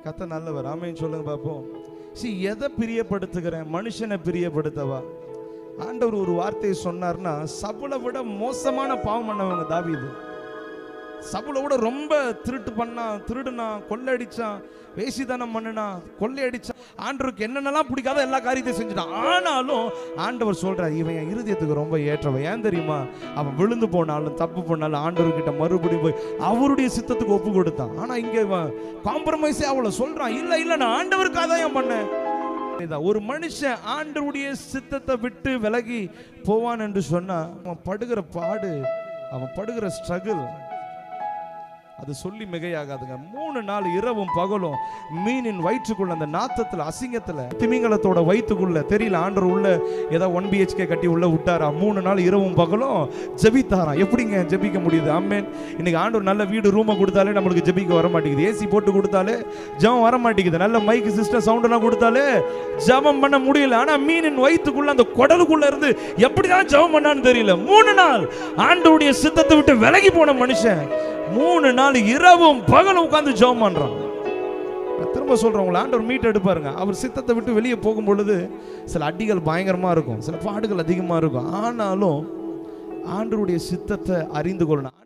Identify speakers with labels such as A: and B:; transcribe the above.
A: கத்த நல்லவர். ஆமென் சொல்லுங்க பாப்போம். எதை பிரியப்படுத்துகிறேன்? மனுஷனை பிரியப்படுத்தவா? ஆண்டவர் ஒரு வார்த்தையை சொன்னார்னா, சவுலை விட மோசமான பாவம் பண்ணவங்க தாவீது. சவுலை விட ரொம்ப திருடுனான், கொள்ளையடிச்சான், வேசித்தனம் பண்ணினான், கொள்ளையடிச்சான். ஆண்டவருக்கு என்னென்னலாம் பிடிக்காத எல்லா காரியத்தையும் செஞ்சுட்டான். ஆனாலும் ஆண்டவர் சொல்றார், இவன் என் இருதயத்துக்கு ரொம்ப ஏற்றவன். ஏன் தெரியுமா? அவன் விழுந்து போனாலும் தப்பு பண்ணாலும் ஆண்டவர்கிட்ட மறுபடியும் போய் அவருடைய சித்தத்துக்கு ஒப்பு கொடுத்தான். ஆனா இங்க இவன் காம்ப்ரமைஸே அவளை சொல்றான், இல்ல நான் ஆண்டவருக்காக தான் ஏன் பண்ணேன். ஒரு மனுஷன் ஆண்டவருடைய சித்தத்தை விட்டு விலகி போவான் என்று சொன்னா, அவன் படுகிற பாடு, அவன் படுகிற ஸ்ட்ரகிள் அது சொல்லி மிகையாகாதுங்க. 3 நாள் இரவும் பகலும் மீனின் வயிற்றுக்குள்ள, அந்த நாத்தத்துல, அசிங்கத்துல, திமிங்கலத்தோட வயிற்றுக்குள்ள தெரியல. ஆண்டவர் உள்ள ஏதோ 1 BHK கட்டி உள்ள விட்டாரா? 3 நாள் இரவும் பகலும் ஜெபித்தாராம். எப்படிங்க ஜெபிக்க முடியுது? ஆமென். இன்னைக்கு ஆண்டவர் நல்ல வீடு ரூமை கொடுத்தாலே நம்மளுக்கு ஜெபிக்க வர மாட்டேங்குது. ஏசி போட்டு கொடுத்தாலே ஜெபம் வர மாட்டேங்குது. நல்ல மைக் சிஸ்டம் சவுண்ட் எல்லாம் கொடுத்தாலே ஜெபம் பண்ண முடியல. ஆனா மீனின் வயிற்றுக்குள்ள, அந்த குடலுக்குள்ள இருந்து எப்படிதான் ஜெபம் பண்ணான்னு தெரியல. 3 நாள் ஆண்டவருடைய சித்தத்தை விட்டு விலகி போன மனுஷன் 3 நாள் இரவும் பகலும் உட்கார்ந்து ஜெபம் பண்றான். திரும்ப சொல்றேன், உங்களை ஆண்டவர் மீட் எடுப்பாருங்க. அவர் சித்தத்தை விட்டு வெளியே போகும் பொழுது சில அடிகள் பயங்கரமா இருக்கும், சில பாடுகள் அதிகமா இருக்கும். ஆனாலும் ஆண்டவருடைய சித்தத்தை அறிந்து கொள்ளணும்.